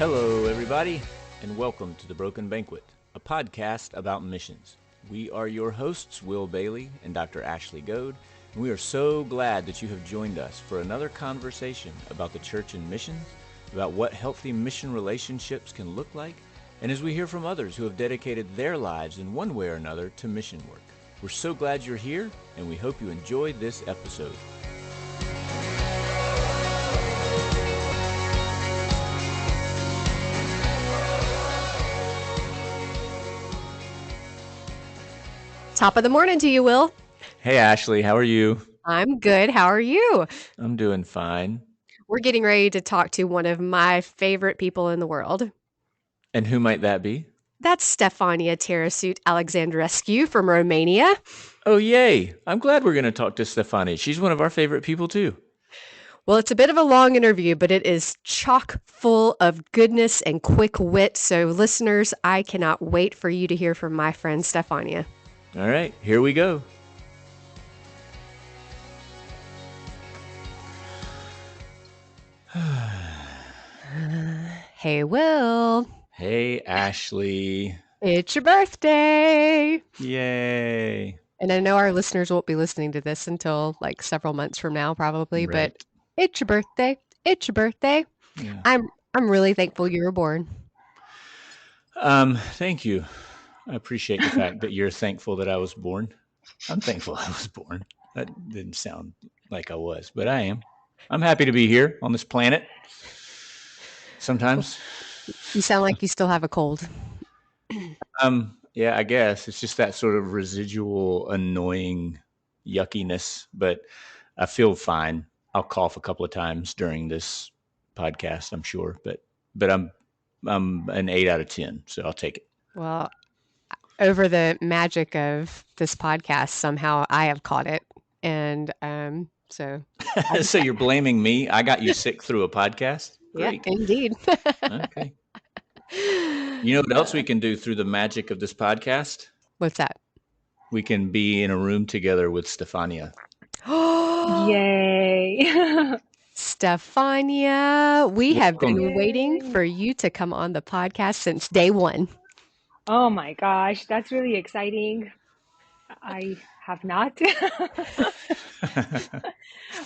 Hello, everybody, and welcome to The Broken Banquet, a podcast about missions. We are your hosts, Will Bailey and Dr. Ashley Goad, and we are so glad that you have joined us for another conversation about the church and missions, about what healthy mission relationships can look like, and as we hear from others who have dedicated their lives in one way or another to mission work. We're so glad you're here, and we hope you enjoyed this episode. Top of the morning to you, Will. Hey, Ashley, how are you? I'm good. How are you? I'm doing fine. We're getting ready to talk to one of my favorite people in the world. And who might that be? That's Stefania Tarasut-Alexandrescu from Romania. Oh, yay. I'm glad we're going to talk to Stefania. She's one of our favorite people, too. Well, it's a bit of a long interview, but it is chock full of goodness and quick wit. So, listeners, I cannot wait for you to hear from my friend Stefania. All right, here we go. Hey, Will. Hey, Ashley. It's your birthday. Yay. And I know our listeners won't be listening to this until like several months from now, probably, Right. but it's your birthday. It's your birthday. Yeah. I'm really thankful you were born. Thank you. I appreciate the fact that you're thankful that I was born. I'm thankful I was born. That didn't sound like I was, but I am. I'm happy to be here on this planet. Sometimes. You sound like you still have a cold. Yeah, I guess it's just that sort of residual annoying yuckiness, but I feel fine. I'll cough a couple of times during this podcast, I'm sure, but I'm an 8 out of 10, so I'll take it. Well, over the magic of this podcast, somehow I have caught it. And so So you're blaming me? I got you sick through a podcast? Great. Yeah, indeed. Okay. You know what else we can do through the magic of this podcast? What's that? We can be in a room together with Stefania. Yay. Stefania, we have been Welcome. waiting for you to come on the podcast since day one. Oh my gosh, that's really exciting. I have not.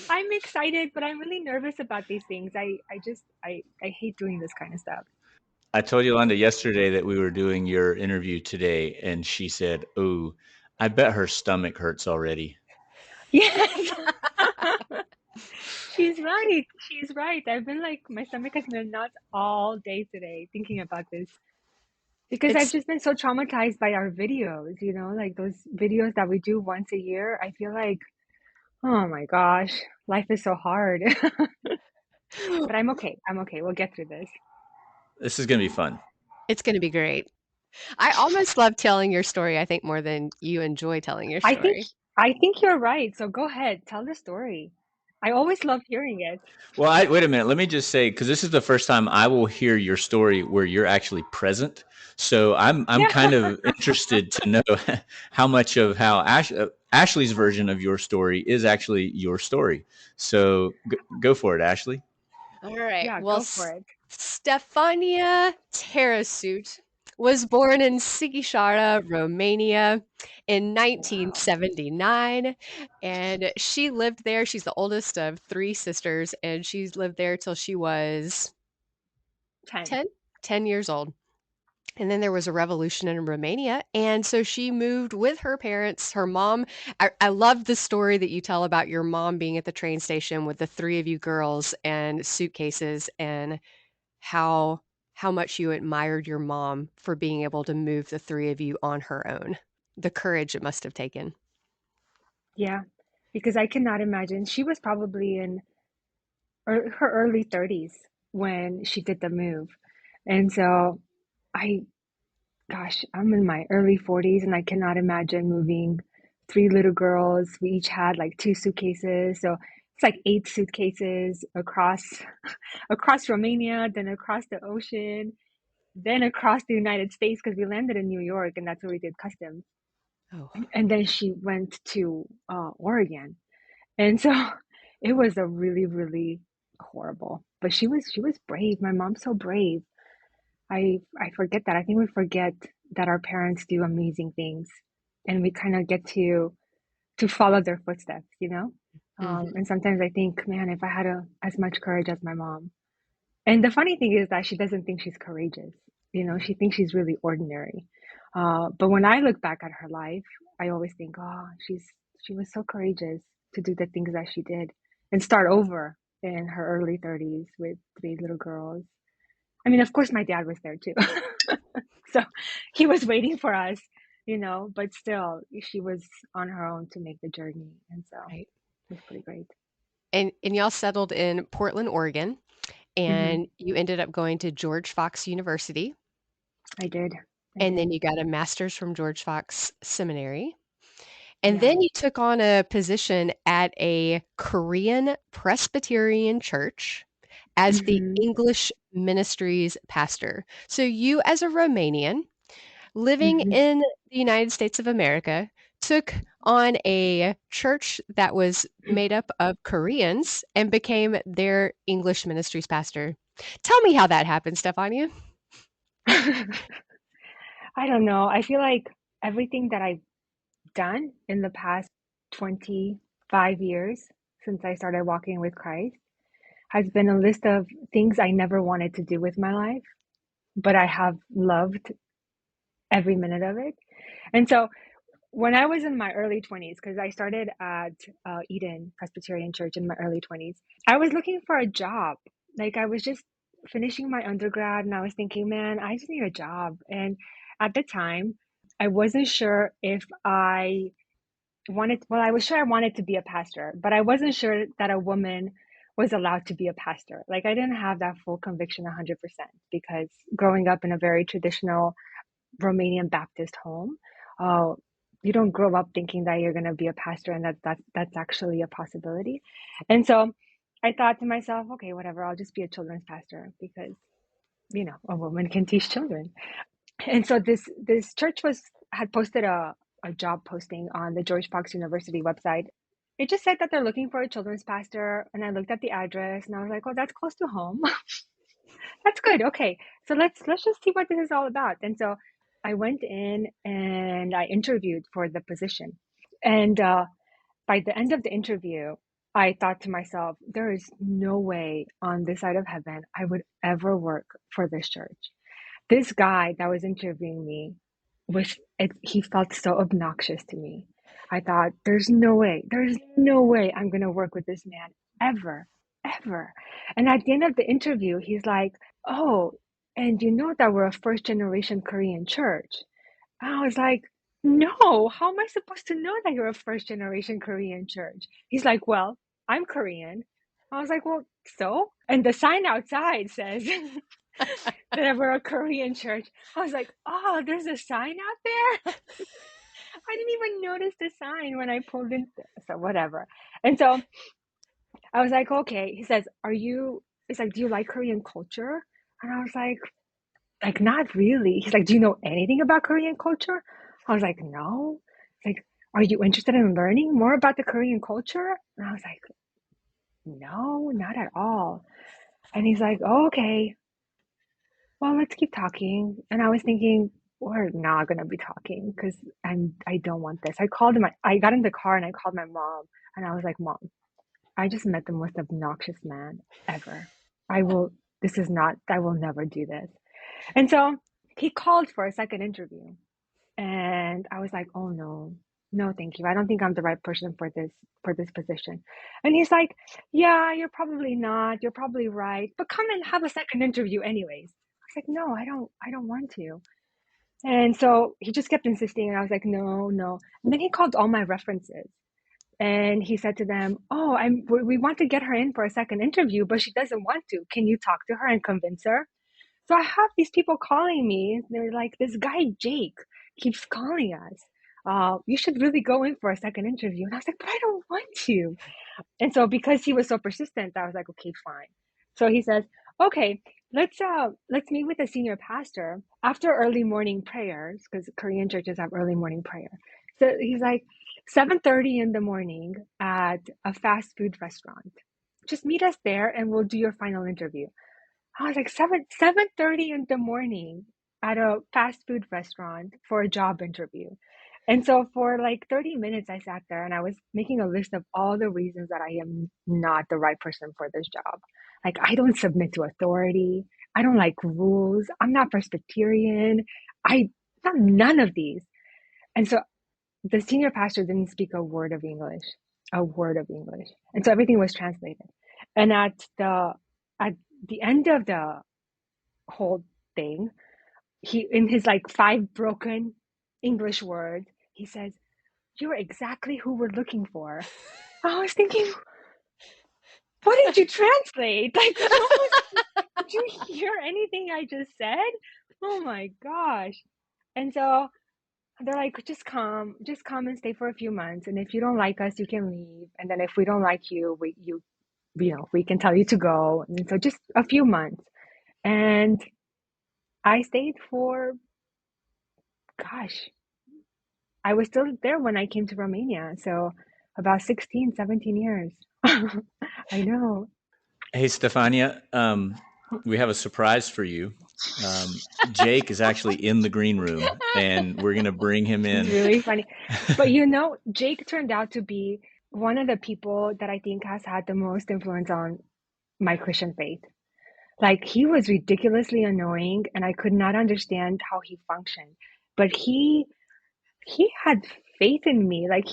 I'm excited, but I'm really nervous about these things. I hate doing this kind of stuff. I told Yolanda yesterday that we were doing your interview today, and she said, "Oh, I bet her stomach hurts already." Yes. She's right. She's right. I've been like, my stomach has been in knots all day today thinking about this. Because I've just been so traumatized by our videos, you know, like those videos that we do once a year. I feel like, oh my gosh, life is so hard. But I'm okay. I'm okay. We'll get through this. This is going to be fun. It's going to be great. I almost love telling your story, I think, more than you enjoy telling your story. I think you're right. So go ahead, tell the story. I always love hearing it. Well, wait a minute. Let me just say, because this is the first time I will hear your story where you're actually present. So I'm kind of interested to know how much of how Ashley's version of your story is actually your story. So go for it, Ashley. All right. Yeah, well, go for it. Stefania Tarasut was born in Sighișoara, Romania in 1979, and she lived there. She's the oldest of 3 sisters, and she's lived there till she was 10 years old. And then there was a revolution in Romania, and so she moved with her parents. Her mom, I love the story that you tell about your mom being at the train station with the 3 of you girls and suitcases, and how much you admired your mom for being able to move the 3 of you on her own. The courage it must have taken. Yeah, because I cannot imagine. She was probably in her early 30s when she did the move. And so I'm in my early 40s and I cannot imagine moving 3 little girls. We each had like 2 suitcases. So it's like 8 suitcases across Romania, then across the ocean, then across the United States because we landed in New York and that's where we did customs. Oh. And then she went to Oregon. And so it was a really, really horrible. But she was brave. My mom's so brave. I forget that. I think we forget that our parents do amazing things, and we kind of get to follow their footsteps, you know? Hmm. And sometimes I think, man, if I had as much courage as my mom. And the funny thing is that she doesn't think she's courageous. You know, she thinks she's really ordinary. But when I look back at her life, I always think, oh, she was so courageous to do the things that she did and start over in her early 30s with three little girls. I mean, of course, my dad was there too. So he was waiting for us, you know, but still, she was on her own to make the journey. And so Right. it was pretty great. And y'all settled in Portland, Oregon, Hmm. and you ended up going to George Fox University, I did. I and then did. you got a master's from George Fox Seminary. And Yeah. then you took on a position at a Korean Presbyterian church as the Hmm. English ministries pastor. So you, as a Romanian living Hmm. in the United States of America, took on a church that was made up of Koreans and became their English ministries pastor. Tell me how that happened, Stefania. I don't know. I feel like everything that I've done in the past 25 years since I started walking with Christ has been a list of things I never wanted to do with my life, but I have loved every minute of it. And so when I was in my early 20s, because I started at Eden Presbyterian Church in my early 20s, I was looking for a job. Like I was just finishing my undergrad and I was thinking, man, I just need a job. And at the time, I wasn't sure if I well, I was sure I wanted to be a pastor, but I wasn't sure that a woman was allowed to be a pastor. Like I didn't have that full conviction 100% because growing up in a very traditional Romanian Baptist home, uh, you don't grow up thinking that you're going to be a pastor and that's actually a possibility. And so I thought to myself, okay, whatever, I'll just be a children's pastor because, you know, a woman can teach children. And so this church was had posted a job posting on the George Fox University website. It just said that they're looking for a children's pastor, and I looked at the address and I was like, oh, that's close to home. That's good. Okay. So let's just see what this is all about. And so I went in and I interviewed for the position. And by the end of the interview, I thought to myself, there is no way on this side of heaven I would ever work for this church. This guy that was interviewing me he felt so obnoxious to me. I thought, there's no way I'm gonna work with this man ever, ever. And at the end of the interview, he's like, oh, and you know that we're a first generation Korean church. I was like, no, how am I supposed to know that you're a first generation Korean church? He's like, well, I'm Korean. I was like, well, so? And the sign outside says that we're a Korean church. I was like, oh, there's a sign out there? I didn't even notice the sign when I pulled in. So, whatever. And so I was like, okay. He says, it's like, do you like Korean culture? And I was like, not really. He's like, do you know anything about Korean culture? I was like, no. He's like, are you interested in learning more about the Korean culture? And I was like, no, not at all. And he's like, oh, okay, well, let's keep talking. And I was thinking, we're not gonna be talking because I don't want this. I got in the car and I called my mom and I was like, Mom, I just met the most obnoxious man ever. I will, I will never do this. And so he called for a second interview. And I was like, oh no, no, thank you. I don't think I'm the right person for this position. And he's like, yeah, you're probably not. You're probably right. But come and have a second interview anyways. I was like, no, I don't want to. And so he just kept insisting, and I was like, no, no. And then he called all my references. And he said to them, oh, we want to get her in for a second interview, but she doesn't want to. Can you talk to her and convince her? So I have these people calling me. They're like, this guy, Jake, keeps calling us. You should really go in for a second interview. And I was like, but I don't want to. And so because he was so persistent, I was like, okay, fine. So he says, okay, let's meet with the senior pastor after early morning prayers, because Korean churches have early morning prayer. So he's like, 7:30 in the morning at a fast food restaurant. Just meet us there and we'll do your final interview. I was like 7:30 in the morning at a fast food restaurant for a job interview. And so for like 30 minutes, I sat there and I was making a list of all the reasons that I am not the right person for this job. Like, I don't submit to authority. I don't like rules. I'm not Presbyterian. I, none of these. And so the senior pastor didn't speak a word of English, a word of English. And so everything was translated. And at the end of the whole thing, he, in his like 5 broken English words, he says, "You're exactly who we're looking for." I was thinking, what did you translate? Like, did you hear anything I just said? Oh my gosh. And so they're like, just come and stay for a few months. And if you don't like us, you can leave. And then if we don't like you, we can tell you to go. And so just a few months. And I stayed for, gosh, I was still there when I came to Romania. So about 16, 17 years. I know. Hey, Stefania, we have a surprise for you. Jake is actually in the green room, and we're going to bring him in. It's really funny. But Jake turned out to be one of the people that I think has had the most influence on my Christian faith. Like, he was ridiculously annoying and I could not understand how he functioned. But he had faith in me. Like,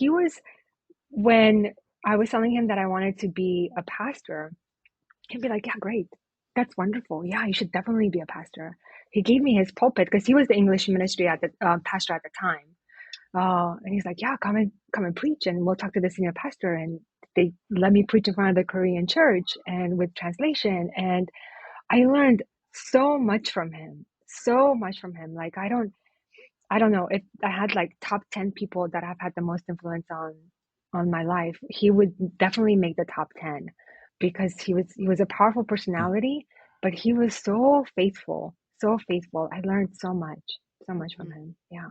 when I was telling him that I wanted to be a pastor, he'd be like, "Yeah, great. That's wonderful. Yeah, you should definitely be a pastor." He gave me his pulpit because he was the English ministry at the pastor at the time. And he's like, "Yeah, come and preach, and we'll talk to the senior pastor." And they let me preach in front of the Korean church and with translation. And I learned so much from him, so much from him. Like, I don't know if I had like top 10 people that have had the most influence on my life. He would definitely make the top 10 because he was a powerful personality, but he was so faithful, so faithful. I learned so much from him. Yeah.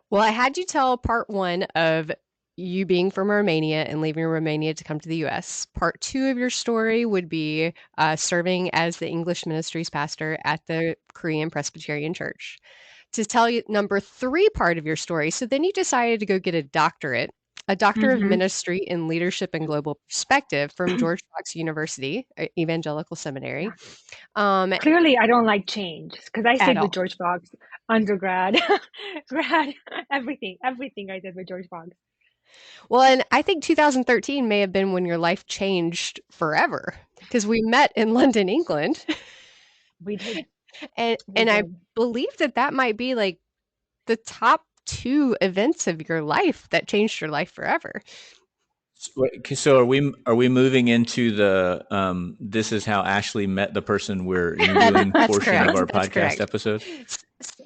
Well, I had you tell part one of you being from Romania and leaving Romania to come to the US. Part two of your story would be serving as the English ministries pastor at the Korean Presbyterian Church. To tell you number three part of your story, so then you decided to go get a doctorate, a doctor of Hmm. ministry in leadership and global perspective from George Fox University, Evangelical Seminary, Yeah. Clearly, I don't like change because I at stayed with all. George Fox undergrad, grad, everything I did with George Fox. Well, and I think 2013 may have been when your life changed forever because we met in London, England, We did, and we and I did. believe that might be like the top two events of your life that changed your life forever. So are we moving into the this is how Ashley met the person we're interviewing That's portion of correct. our That's podcast correct. episode? S- s-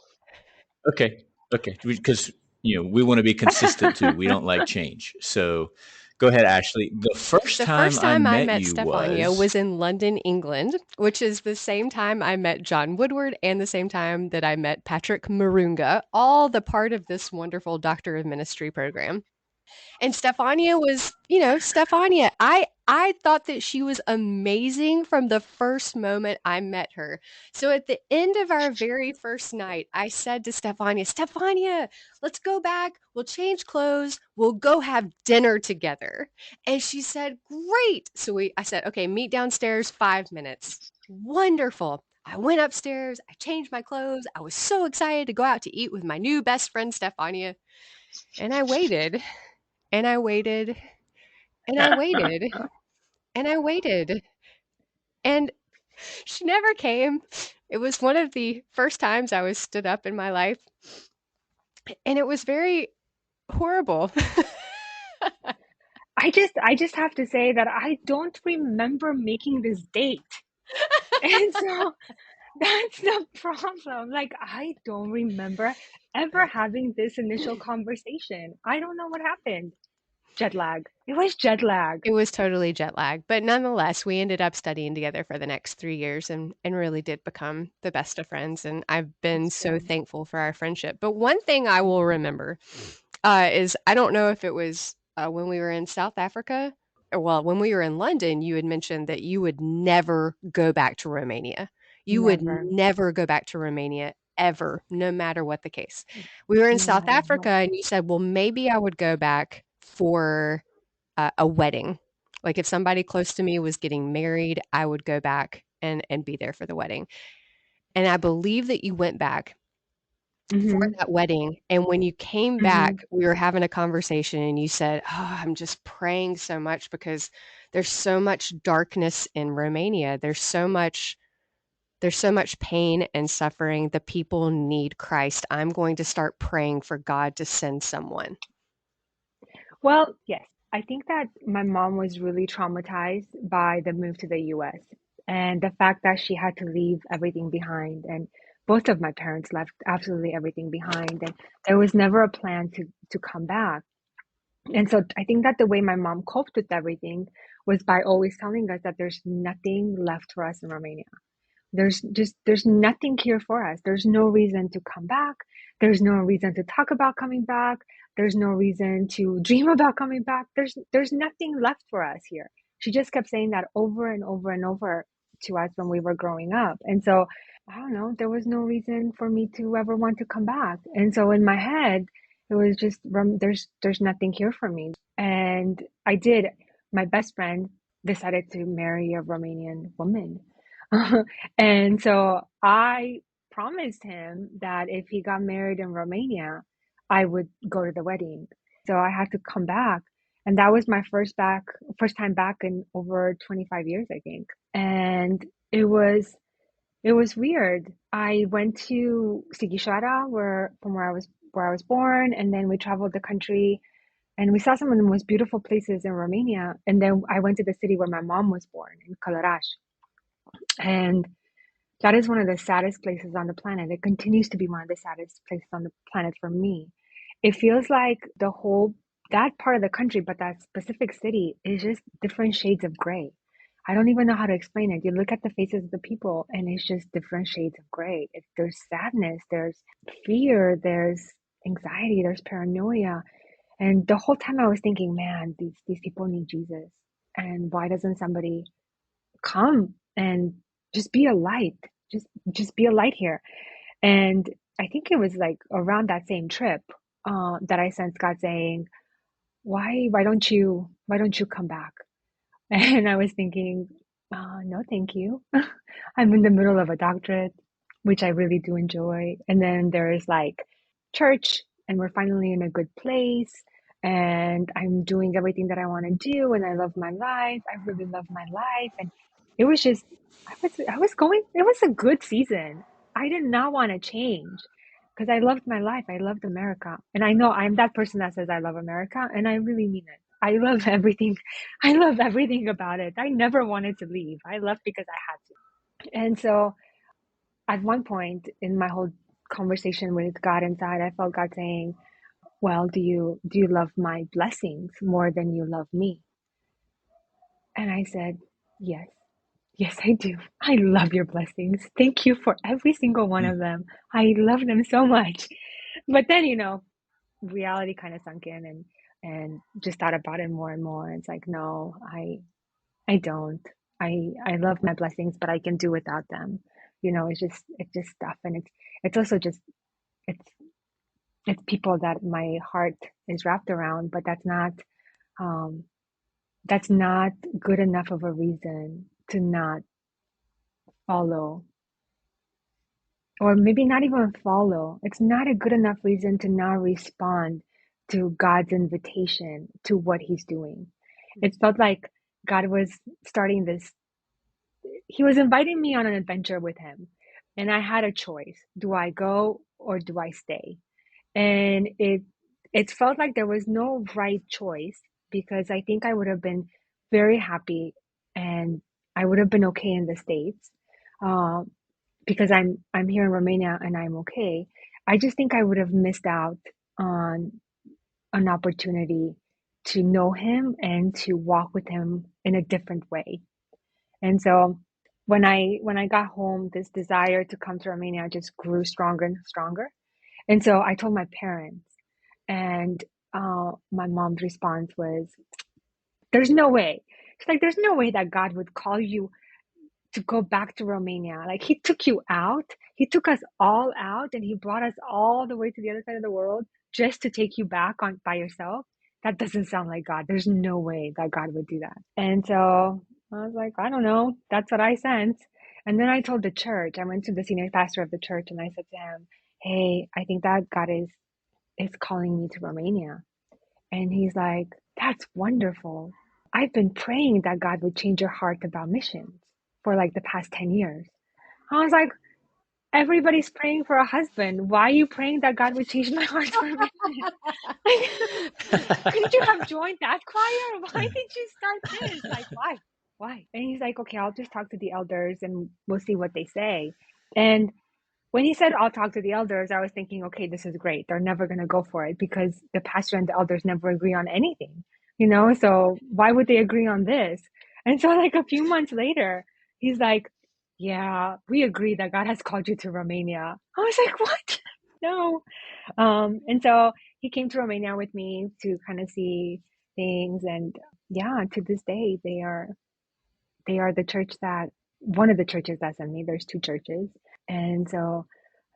Okay, okay, because we want to be consistent too. We don't like change. So go ahead, Ashley. The first The time first I time I met met you Stefania was was in London, England, which is the same time I met John Woodward and the same time that I met Patrick Marunga, all the part of this wonderful Doctor of Ministry program. And Stefania was, Stefania. I thought that she was amazing from the first moment I met her. So at the end of our very first night, I said to Stefania, Stefania, let's go back. We'll change clothes. We'll go have dinner together. And she said, great. So I said, okay, meet downstairs, 5 minutes. Wonderful. I went upstairs. I changed my clothes. I was so excited to go out to eat with my new best friend, Stefania. And I waited and I waited, and I waited, and I waited, and she never came. It was one of the first times I was stood up in my life, and it was very horrible. I just have to say that I don't remember making this date. And so that's the problem. Like, I don't remember ever having this initial conversation. I don't know what happened. Jet lag. It was jet lag. It was totally jet lag, but nonetheless, we ended up studying together for the next 3 years and really did become the best of friends, and I've been That's so good. thankful for our friendship. But one thing I will remember, is I don't know if it was, when we were in South Africa or, well, when we were in London, you had mentioned that you would never go back to Romania. You would Never. never go back to Romania ever, no matter what the case. We were in No South matter. Africa, No. and you said, well, maybe I would go back for a wedding. Like if somebody close to me was getting married, I would go back and be there for the wedding. And I believe that you went back for Mm-hmm. that wedding, and when you came Mm-hmm. back, we were having a conversation, and you said, "Oh, I'm just praying so much because there's so much darkness in Romania. There's so much pain and suffering. The people need Christ. I'm going to start praying for God to send someone." Well, yes. I think that my mom was really traumatized by the move to the US and the fact that she had to leave everything behind. And both of my parents left absolutely everything behind. And there was never a plan to come back. And so I think that the way my mom coped with everything was by always telling us that there's nothing left for us in Romania. There's nothing here for us. There's no reason to come back. There's no reason to talk about coming back. There's no reason to dream about coming back. There's nothing left for us here. She just kept saying that over and over and over to us when we were growing up. And so I don't know, there was no reason for me to ever want to come back. And so in my head, it was just there's nothing here for me. And I did. My best friend decided to marry a Romanian woman. And so I promised him that if he got married in Romania, I would go to the wedding. So I had to come back. And that was my first time back in over 25 years, I think. And it was weird. I went to Sighișoara, where I was born, and then we traveled the country and we saw some of the most beautiful places in Romania. And then I went to the city where my mom was born, in Călăraș. And that is one of the saddest places on the planet. It continues to be one of the saddest places on the planet for me. It feels like that part of the country, but that specific city is just different shades of gray. I don't even know how to explain it. You look at the faces of the people and it's just different shades of gray. There's sadness, there's fear, there's anxiety, there's paranoia. And the whole time I was thinking, man, these people need Jesus. And why doesn't somebody come and just be a light? Just be a light here. And I think it was like around that same trip that I sensed God saying, why don't you come back? And I was thinking, no, thank you. I'm in the middle of a doctorate, which I really do enjoy. And then there's like church, and we're finally in a good place. And I'm doing everything that I want to do. And I love my life. I really love my life. And it was just, it was a good season. I did not want to change because I loved my life. I loved America. And I know I'm that person that says I love America, and I really mean it. I love everything. I love everything about it. I never wanted to leave. I left because I had to. And so at one point in my whole conversation with God inside, I felt God saying, well, do you love my blessings more than you love me? And I said, yes. Yes, I do. I love your blessings. Thank you for every single one Hmm. of them. I love them so much. But then, reality kind of sunk in, and just thought about it more and more. It's like, no, I don't. I love my blessings, but I can do without them. It's just stuff, and it's also just it's it's people that my heart is wrapped around, but um that's not good enough of a reason to not follow, or maybe not even follow. It's not a good enough reason to not respond to God's invitation to what He's doing. It felt like God was starting this, He was inviting me on an adventure with Him. And I had a choice. Do I go or do I stay? And it felt like there was no right choice, because I think I would have been very happy and I would have been okay in the States. Um, because I'm here in Romania and I'm okay. I just think I would have missed out on an opportunity to know him and to walk with him in a different way. And so when I got home, this desire to come to Romania just grew stronger and stronger. And so I told my parents, and my mom's response was, "There's no way." She's like, "There's no way that God would call you to go back to Romania. Like he took you out, he took us all out, and he brought us all the way to the other side of the world just to take you back on by yourself. That doesn't sound like God. There's no way that God would do that. And so I was like, I don't know. That's what I sense. And then I told the church, I went to the senior pastor of the church and I said to him, hey, I think that God is calling me to Romania. And he's like, that's wonderful. I've been praying that God would change your heart about missions for like the past 10 years. I was like, everybody's praying for a husband. Why are you praying that God would change my heart for missions? Like, couldn't you have joined that choir? Why did you start this? Like, why? Why? And he's like, okay, I'll just talk to the elders and we'll see what they say. And when he said, I'll talk to the elders, I was thinking, okay, this is great. They're never going to go for it because the pastor and the elders never agree on anything, you know? So why would they agree on this? And so, like, a few months later, he's like, yeah, we agree that God has called you to Romania. I was like, what? No. And so he came to Romania with me to kind of see things. And yeah, to this day, they are the church that one of the churches that sent me. There's two churches, and so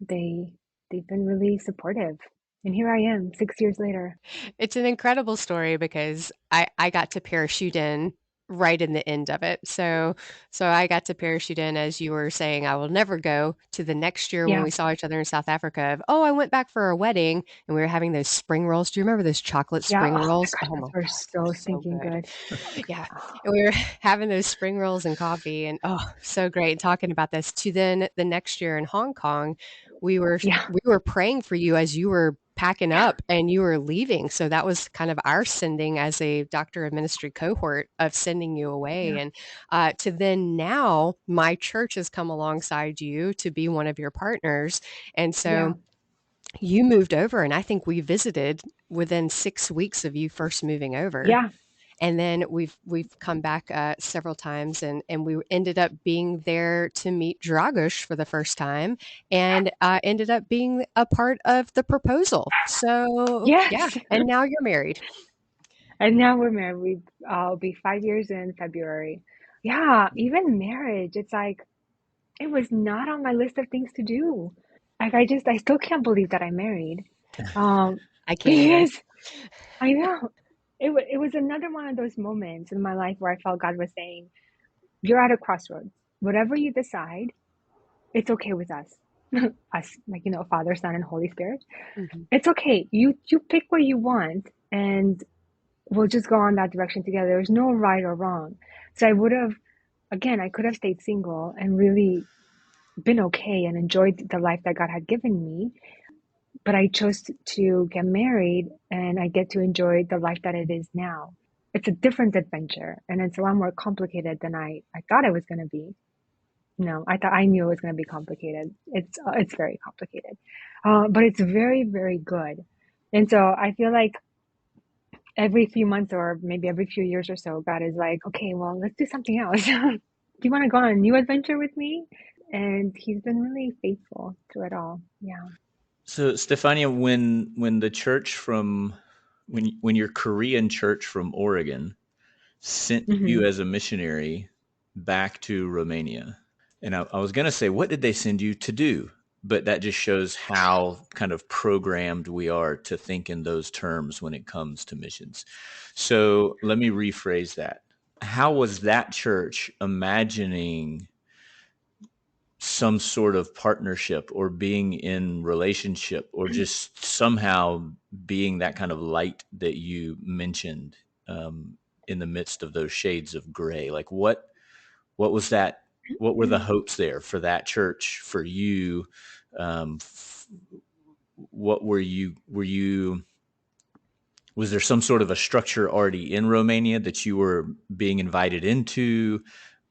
they they've been really supportive. And here I am, 6 years later. It's an incredible story because I got to parachute in right in the end of it. So I got to parachute in as you were saying, I will never go to the next year when Yeah, we saw each other in South Africa of, oh, I went back for a wedding and we were having those spring rolls. Do you remember those chocolate yeah. spring Oh my rolls? gosh, Oh those my were God, so so stinking good. good. Yeah. And we were having those spring rolls and coffee and oh, so great talking about this. To then the next year in Hong Kong, Yeah, we were praying for you as you were packing up and you were leaving. So that was kind of our sending as a doctor of ministry cohort of sending you away. yeah, And to then now, my church has come alongside you to be one of your partners. And yeah, so you moved over, and I think we visited within 6 weeks of you first moving over. yeah, And then we've come back several times, and we ended up being there to meet Dragos for the first time, and ended up being a part of the proposal. So yeah, yes. and now you're married. And now we're married. I'll be 5 years in February. Yeah, even marriage, it's like it was not on my list of things to do. Like I still can't believe that I'm married. Um, I can't either. because I know it was another one of those moments in my life where I felt God was saying, "You're at a crossroads. Whatever you decide, it's okay with us, us, like Father, Son, and Holy Spirit. Mhm. It's okay. You pick what you want, and we'll just go on that direction together. There's no right or wrong." So I would have, again, I could have stayed single and really been okay and enjoyed the life that God had given me. But I chose to get married and I get to enjoy the life that it is now. It's a different adventure and it's a lot more complicated than I thought it was going to be. No, I knew it was going to be complicated. It's very complicated, but it's very, very good. And so I feel like every few months or maybe every few years or so, God is like, okay, well, let's do something else. Do you want to go on a new adventure with me? And He's been really faithful through it all. Yeah. So, Stefania, when the church from when your Korean church from Oregon sent Hmm. you as a missionary back to Romania, and I was going to say, what did they send you to do? But that just shows how kind of programmed we are to think in those terms when it comes to missions. So let me rephrase that. How was that church imagining some sort of partnership or being in relationship or just somehow being that kind of light that you mentioned um, in the midst of those shades of gray? Like what was that? What were the hopes there for that church, for you? Um, f- what were you, was there some sort of a structure already in Romania that you were being invited into?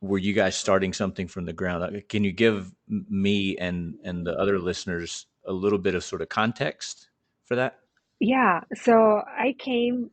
Were you guys starting something from the ground up? Can you give me and the other listeners a little bit of sort of context for that? Yeah. So I came,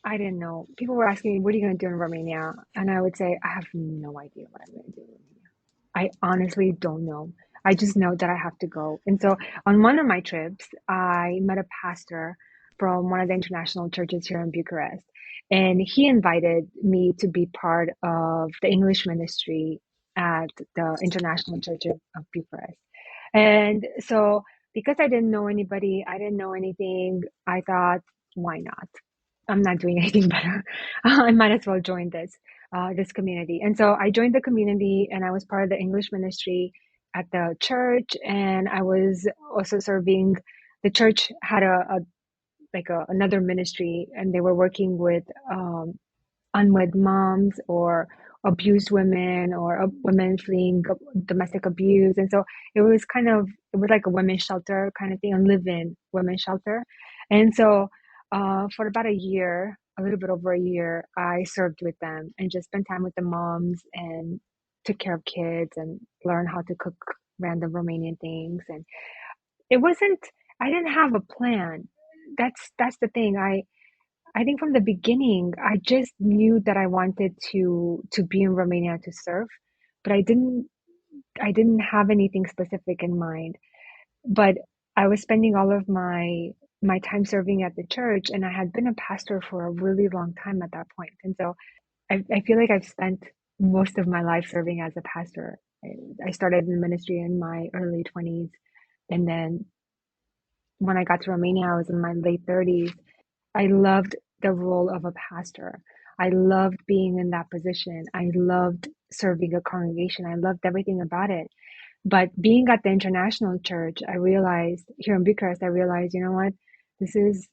I didn't know. People were asking me, what are you going to do in Romania? And I would say, I have no idea what I'm going to do in Romania. I honestly don't know. I just know that I have to go. And so on one of my trips, I met a pastor from one of the international churches here in Bucharest. And he invited me to be part of the English ministry at at the International Church of Bucharest. And so because I didn't know anybody, I didn't know anything, I thought, why not? I'm not doing anything better. I might as well join this community. And so I joined the community, and I was part of the English ministry at the church. And I was also serving. The church had another ministry, and they were working with unwed moms or abused women or women fleeing domestic abuse. And so it was like a women's shelter kind of thing, a live-in women's shelter. And so for about a year, a little bit over a year, I served with them and just spent time with the moms and took care of kids and learned how to cook random Romanian things. And it wasn't, I didn't have a plan. That's the thing. I think from the beginning, I just knew that I wanted to be in Romania to serve, but I didn't have anything specific in mind. But I was spending all of my time serving at the church, and I had been a pastor for a really long time at that point. And so I feel like I've spent most of my life serving as a pastor. I started in ministry in my early 20s, and then when I got to Romania, I was in my late 30s. I loved the role of a pastor. I loved being in that position. I loved serving a congregation. I loved everything about it. But being at the international church, I realized here in Bucharest, I realized, you know what, this is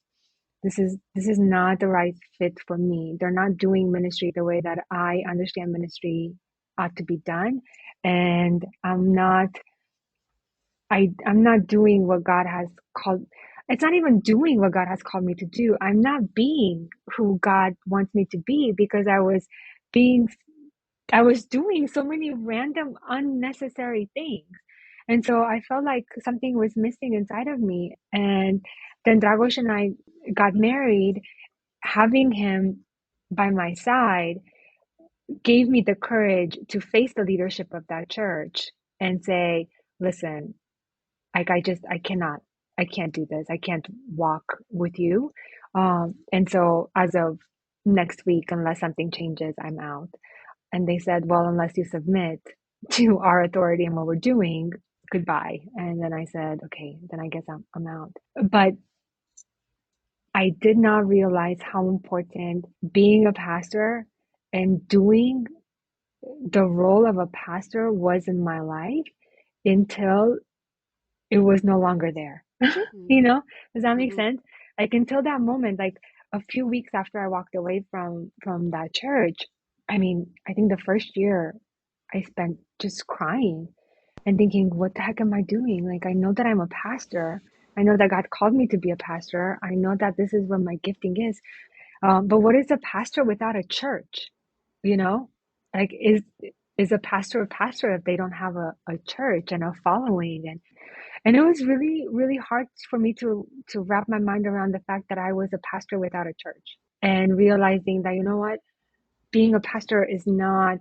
this is not the right fit for me. They're not doing ministry the way that I understand ministry ought to be done, and I'm not doing what God has called. It's not even doing what God has called me to do. I'm not being who God wants me to be because being, I was doing so many random, unnecessary things. And so I felt like something was missing inside of me. And then Dragos and I got married. Having him by my side gave me the courage to face the leadership of that church and say, listen, like I can't do this. I can't walk with you. And so as of next week, unless something changes, I'm out. And they said, well, unless you submit to our authority and what we're doing, goodbye. And then I said, okay, then I guess I'm out. But I did not realize how important being a pastor and doing the role of a pastor was in my life until it was no longer there. You know, does that make sense? Like until that moment, like a few weeks after I walked away from that church, I mean, I think the first year I spent just crying and thinking, what the heck am I doing? Like I know that I'm a pastor. I know that God called me to be a pastor. I know that this is where my gifting is. But what is a pastor without a church? You know, like is a pastor if they don't have a church and a following? And it was really, really hard for me to wrap my mind around the fact that I was a pastor without a church and realizing that, you know what, being a pastor is not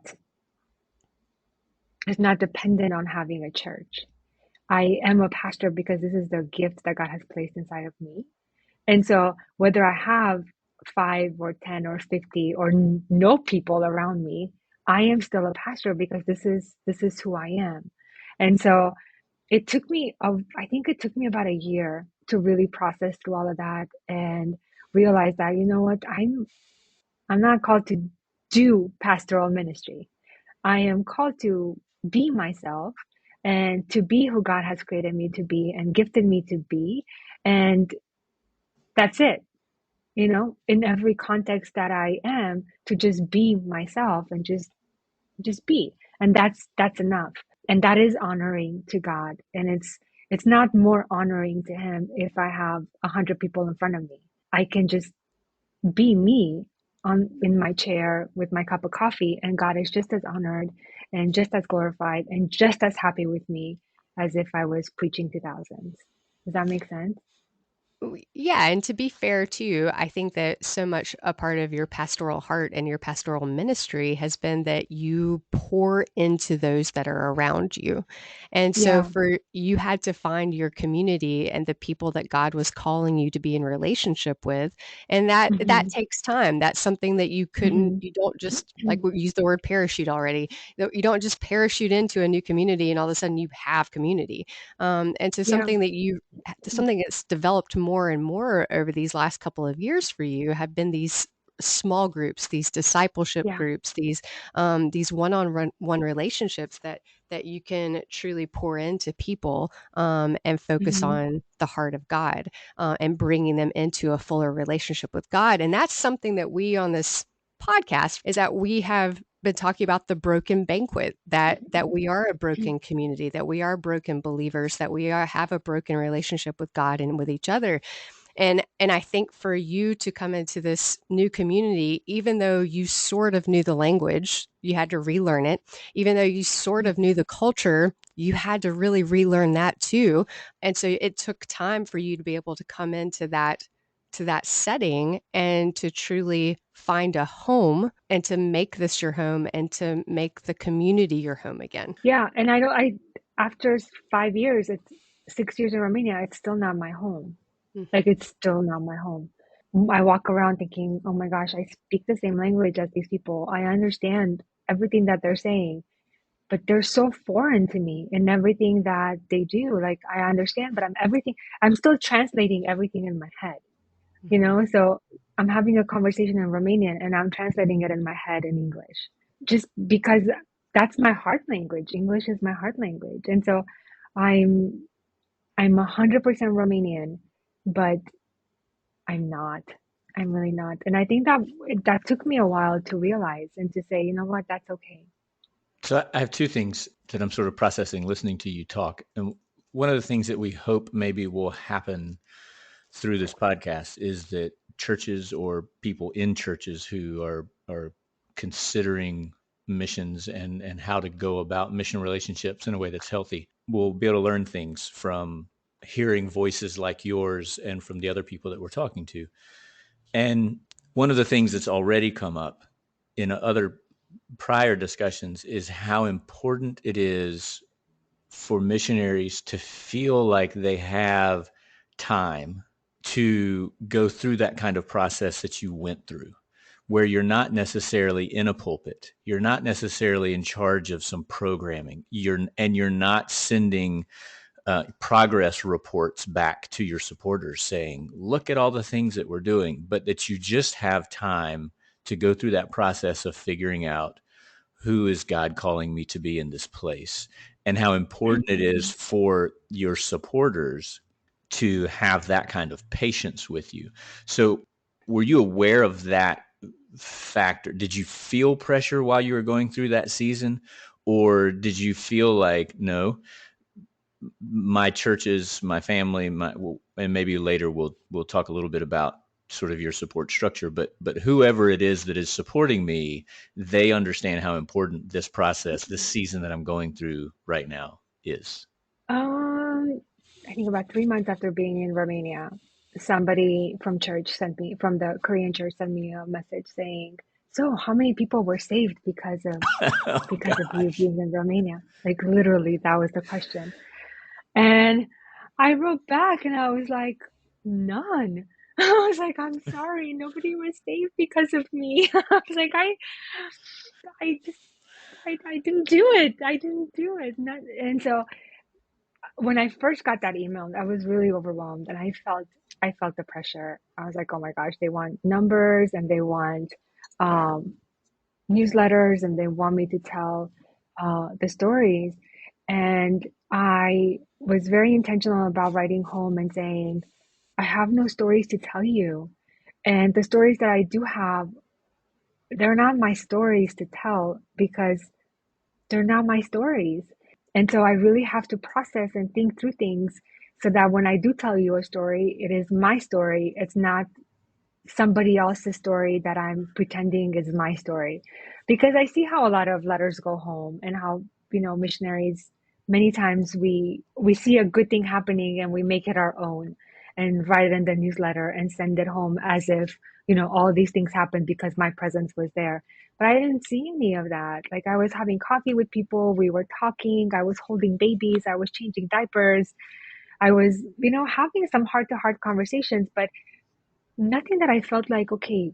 dependent on having a church. I am a pastor because this is the gift that God has placed inside of me. And so whether I have 5 or 10 or 50 or no people around me, I am still a pastor because this is who I am. And so I think it took me about a year to really process through all of that and realize that, you know what, I'm not called to do pastoral ministry. I am called to be myself and to be who God has created me to be and gifted me to be. And that's it, in every context that I am, to just be myself and just be. And that's enough. And that is honoring to God. And it's not more honoring to him if I have 100 people in front of me. I can just be me in my chair with my cup of coffee, and God is just as honored and just as glorified and just as happy with me as if I was preaching to thousands. Does that make sense? Yeah, and to be fair too, I think that so much a part of your pastoral heart and your pastoral ministry has been that you pour into those that are around you. And so Yeah. for you had to find your community and the people that God was calling you to be in relationship with, and that Hmm. takes time. That's something that Hmm. you don't just like we used the word parachute already. You don't just parachute into a new community and all of a sudden you have community. And so Yeah. something that's developed more and more over these last couple of years for you have been these small groups, these discipleship Yeah. groups, these one relationships that you can truly pour into people and focus Hmm. on the heart of God and bringing them into a fuller relationship with God. And that's something that we on this podcast is that we have been talking about the broken banquet, that we are a broken community, that we are broken believers, that have a broken relationship with God and with each other. And I think for you to come into this new community, even though you sort of knew the language, you had to relearn it. Even though you sort of knew the culture, you had to really relearn that too. And so it took time for you to be able to come into that setting and to truly find a home and to make this your home and to make the community your home again. Yeah. And I don't, I, after 5 years, it's 6 years in Romania, it's still not my home. Mhm. Like, it's still not my home. I walk around thinking, oh my gosh, I speak the same language as these people. I understand everything that they're saying, but they're so foreign to me in everything that they do. Like, I understand, but I'm still translating everything in my head, you Mhm. know? So I'm having a conversation in Romanian and I'm translating it in my head in English just because that's my heart language. English is my heart language. And so I'm, I'm 100% Romanian, but I'm not. I'm really not. And I think that took me a while to realize and to say, you know what, that's okay. So I have two things that I'm sort of processing listening to you talk. And one of the things that we hope maybe will happen through this podcast is that churches or people in churches who are considering missions and how to go about mission relationships in a way that's healthy will be able to learn things from hearing voices like yours and from the other people that we're talking to. And one of the things that's already come up in other prior discussions is how important it is for missionaries to feel like they have time to go through that kind of process that you went through, where you're not necessarily in a pulpit, you're not necessarily in charge of some programming, you're not sending progress reports back to your supporters saying, look at all the things that we're doing, but that you just have time to go through that process of figuring out who is God calling me to be in this place, and how important it is for your supporters to have that kind of patience with you. So, were you aware of that factor? Did you feel pressure while you were going through that season? Or did you feel like, no, my churches, my family, and maybe later we'll talk a little bit about sort of your support structure, but whoever it is that is supporting me, they understand how important this process, this season that I'm going through right now is. Um, I think about 3 months after being in Romania, somebody from the Korean church sent me a message saying, so how many people were saved Oh because of you gosh. being in Romania? Like, literally, that was the question. And I wrote back and I was like, none. I was like, I'm sorry, nobody was saved because of me. I was like, I just, I didn't do it. I didn't do it. And so when I first got that email, I was really overwhelmed and I felt the pressure. I was like, oh my gosh, they want numbers and they want um, newsletters and they want me to tell the stories. And I was very intentional about writing home and saying, I have no stories to tell you. And the stories that I do have, they're not my stories to tell because they're not my stories. And so I really have to process and think through things so that when I do tell you a story, it is my story. It's not somebody else's story that I'm pretending is my story. Because I see how a lot of letters go home and how, missionaries, many times we see a good thing happening and we make it our own. and write it in the newsletter and send it home as if, all these things happened because my presence was there. But I didn't see any of that. Like I was having coffee with people, we were talking, I was holding babies, I was changing diapers, I was, having some heart to heart conversations, but nothing that I felt like, okay,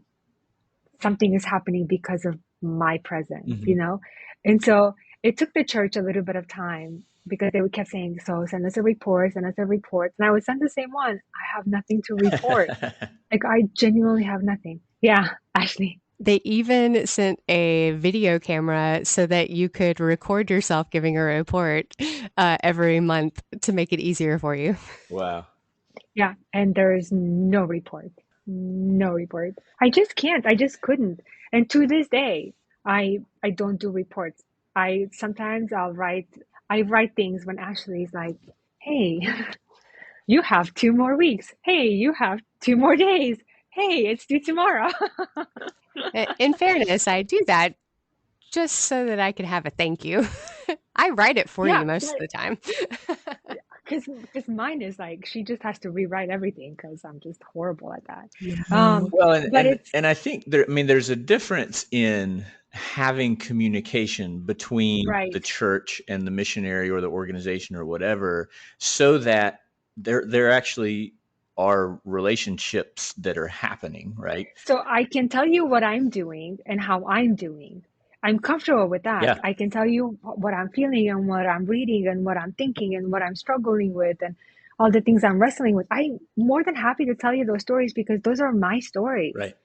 something is happening because of my presence. And so it took the church a little bit of time because they would kept saying, so send us a report, send us a report. And I would send the same one. I have nothing to report. Like I genuinely have nothing. Yeah, Ashley. They even sent a video camera so that you could record yourself giving a report every month to make it easier for you. Wow. Yeah. And there's no report. No report. I just can't. I just couldn't. And to this day, I don't do reports. I write things when Ashley's like, hey, you have 2 more weeks. Hey, you have 2 more days. Hey, it's due tomorrow. In fairness, I do that just so that I can have a thank you. I write it for Yeah, you most of the time. because mine is like she just has to rewrite everything because I'm just horrible at that. Well, and, But and it's and I think there's a difference in having communication between the right. church and the missionary or the organization or whatever, so that there actually are relationships that are happening, right? So I can tell you what I'm doing and how I'm doing. I'm comfortable with that. Yeah, I can tell you what I'm feeling and what I'm reading and what I'm thinking and what I'm struggling with and all the things I'm wrestling with. I'm more than happy to tell you those stories because those are my stories. right.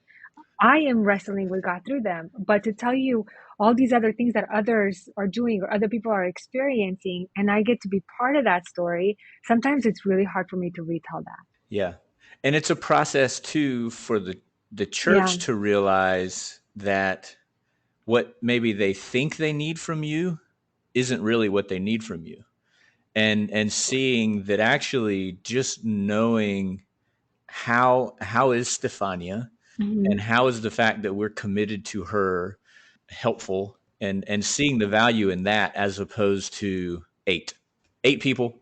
I am wrestling with God through them. But to tell you all these other things that others are doing or other people are experiencing, and I get to be part of that story, sometimes it's really hard for me to retell that. Yeah. And it's a process too for the Yeah. church to realize that what maybe they think they need from you isn't really what they need from you. And seeing that actually just knowing how is Stefania Hmm. and how is the fact that we're committed to her helpful, and seeing the value in that as opposed to eight people,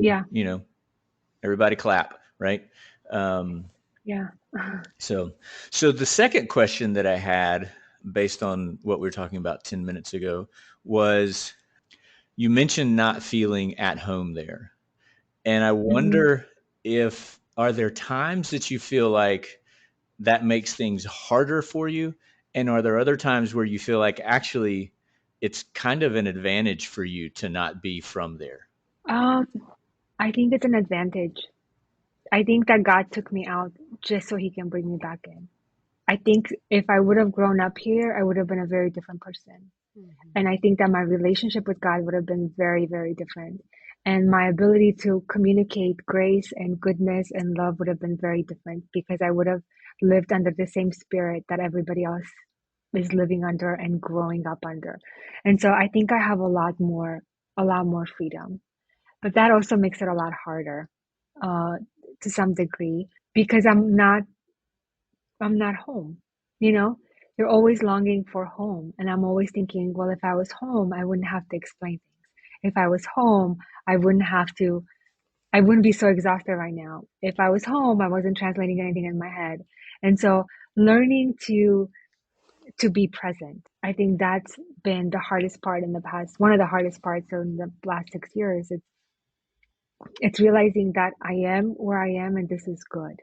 Yeah. everybody clap, right? Um, Yeah. so, so the second question that I had, based on what we were talking about 10 minutes ago, was you mentioned not feeling at home there. And I Hmm. wonder, if are there times that you feel like that makes things harder for you? And are there other times where you feel like actually it's kind of an advantage for you to not be from there? Um, I think it's an advantage. I think that God took me out just so he can bring me back in. I think if I would have grown up here, I would have been a very different person. Mhm. And I think that my relationship with God would have been very, very different. And my ability to communicate grace and goodness and love would have been very different because I would have lived under the same spirit that everybody else is living under and growing up under. And so I think I have a lot more freedom. But that also makes it a lot harder, uh, to some degree because I'm not home. You know, you're always longing for home. And I'm always thinking, well, if I was home, I wouldn't have to explain things. If I was home, I wouldn't be so exhausted right now. If I was home, I wasn't translating anything in my head. And so learning to be present, I think that's been the hardest part in the past, one of the hardest parts in the last 6 years. It's realizing that I am where I am and this is good.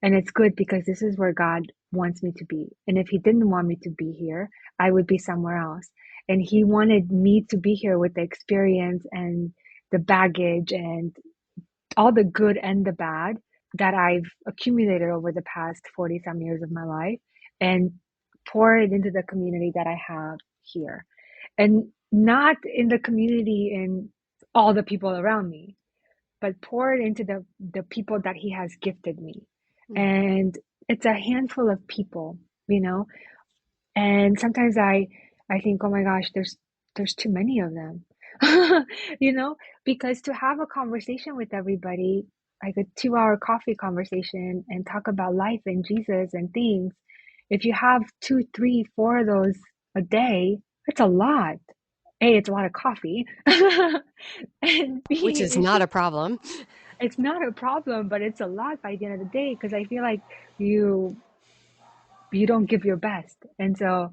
And it's good because this is where God wants me to be. And if He didn't want me to be here, I would be somewhere else. And He wanted me to be here with the experience and the baggage and all the good and the bad that I've accumulated over the past 40 some years of my life and pour it into the community that I have here. And not in the community in all the people around me, but pour it into the people that he has gifted me. And it's a handful of people, you know. And sometimes I think, oh my gosh, there's too many of them. you know, because to have a conversation with everybody, like a 2 hour coffee conversation and talk about life and Jesus and things, if you have two, three, four of those a day, it's a lot. A, it's a lot of coffee. And Which B, is it's not just a problem. it's not a problem, but it's a lot by the end of the day, because I feel like you you don't give your best. And so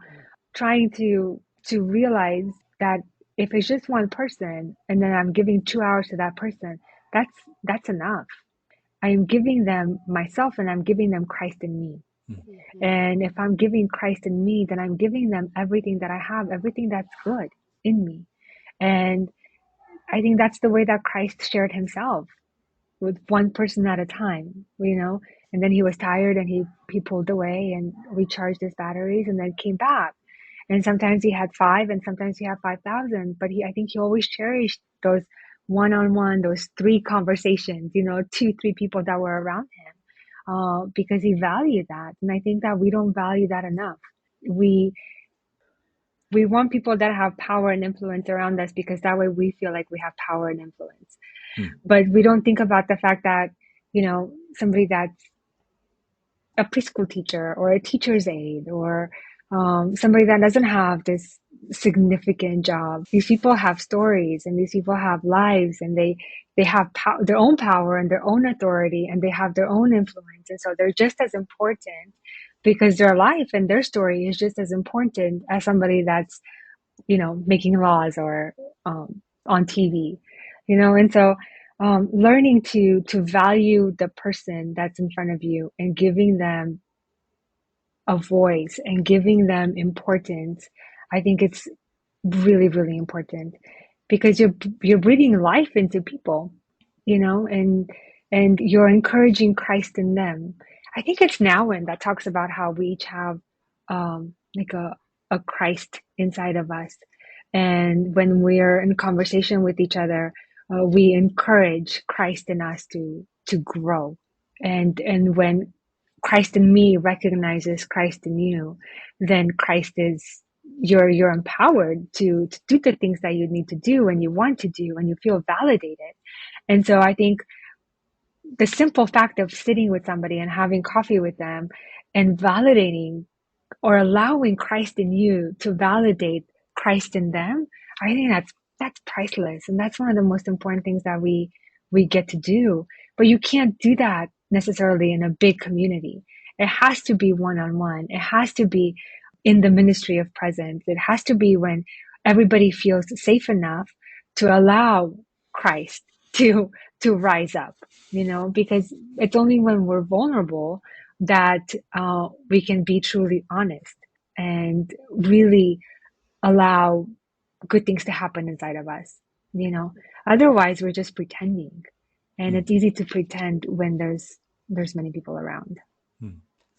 trying to realize that if it's just one person and then I'm giving 2 hours to that person, that's enough. I'm giving them myself and I'm giving them Christ in me. And if I'm giving Christ in me, then I'm giving them everything that I have, everything that's good in me. And I think that's the way that Christ shared himself, with one person at a time, and then he was tired and he pulled away and recharged his batteries and then came back. And sometimes he had five and sometimes he had 5,000, but I think he always cherished those one-on-one, those three conversations, 2, 3 people that were around him, because he valued that. And I think that we don't value that enough. We we want people that have power and influence around us because that way we feel like we have power and influence. But we don't think about the fact that, somebody that's a preschool teacher or a teacher's aide or somebody that doesn't have this significant job. These people have stories and these people have lives, and they have their own power and their own authority, and they have their own influence. And so they're just as important, because their life and their story is just as important as somebody that's, making laws or on TV, and so learning to value the person that's in front of you and giving them a voice and giving them importance, I think it's really, really important, because you're breathing life into people, and you're encouraging Christ in them. I think it's Nowen that talks about how we each have like a Christ inside of us, and when we're in conversation with each other, we encourage Christ in us to grow, and when Christ in me recognizes Christ in you, then Christ is you're empowered to do the things that you need to do and you want to do and you feel validated. And so I think the simple fact of sitting with somebody and having coffee with them and validating or allowing Christ in you to validate Christ in them, I think that's priceless. And that's one of the most important things that we get to do. But you can't do that necessarily in a big community. It has to be one-on-one. It has to be in the ministry of presence. It has to be when everybody feels safe enough to allow Christ to rise up, because it's only when we're vulnerable that we can be truly honest and really allow good things to happen inside of us. Otherwise we're just pretending, and it's easy to pretend when there's many people around.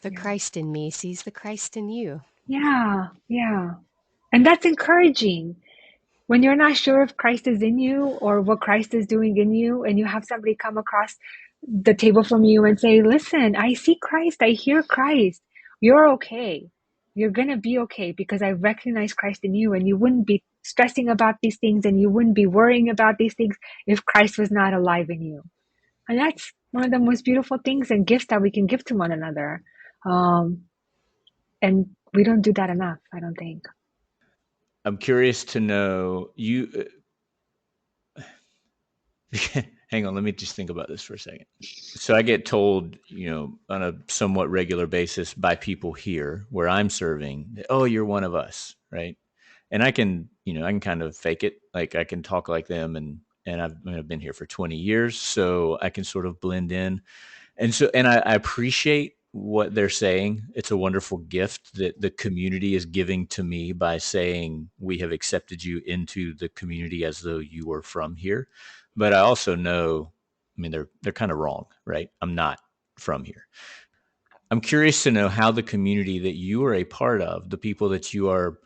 The Christ in me sees the Christ in you. Yeah, and that's encouraging. When you're not sure if Christ is in you or what Christ is doing in you, and you have somebody come across the table from you and say, listen, I see Christ, I hear Christ, you're okay. You're going to be okay because I recognize Christ in you, and you wouldn't be stressing about these things and you wouldn't be worrying about these things if Christ was not alive in you. And that's one of the most beautiful things and gifts that we can give to one another. And we don't do that enough, I don't think. I'm curious to know hang on, let me just think about this for a second. So I get told, on a somewhat regular basis by people here where I'm serving, oh, you're one of us, right? And I can kind of fake it. Like I can talk like them, and I've been here for 20 years, so I can sort of blend in. And so, and I appreciate what they're saying. It's a wonderful gift that the community is giving to me by saying, we have accepted you into the community as though you were from here. But I also know, they're kind of wrong, right? I'm not from here. I'm curious to know how the community that you are a part of, the people that you are